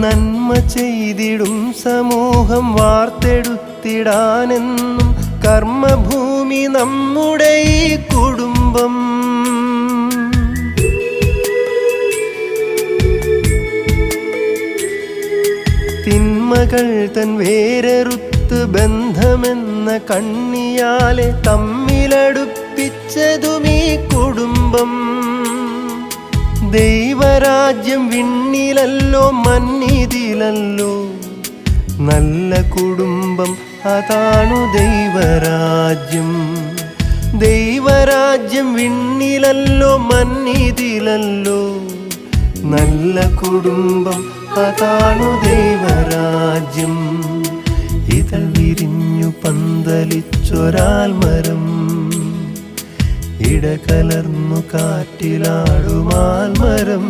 നന്മ ചെയ്തിടും സമൂഹം വാർത്തെടുത്തിടാനെന്നും കർമ്മഭൂമി നമ്മുടെ ഈ കുടുംബം. തിന്മകൾ തൻ വേരറുത്ത് ബന്ധമെന്ന കണ്ണിയാലെ തമ്മിലടുപ്പിച്ചതും ഈ കുടുംബം. ദൈവരാജ്യം വിണ്ണിലല്ലോ മന്നിതിലല്ലോ, നല്ല കുടുംബം അതാണു ദൈവരാജ്യം. ദൈവരാജ്യം വിണ്ണിലല്ലോ മന്നിതിലല്ലോ, നല്ല കുടുംബം അതാണു ദൈവരാജ്യം. ഇതൾ വിരിഞ്ഞു പന്തലിച്ചൊരാൽമരം, ഇടകലർന്നു കാറ്റിലാടുമാൽമരം.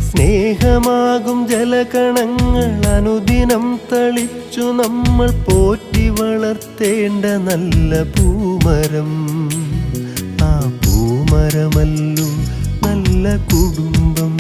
സ്നേഹമാകും ജലകണങ്ങൾ അനുദിനം തളിച്ചു നമ്മൾ പോറ്റി വളർത്തേണ്ട നല്ല പൂമരം. ആ പൂമരമല്ലോ നല്ല കുടുംബം.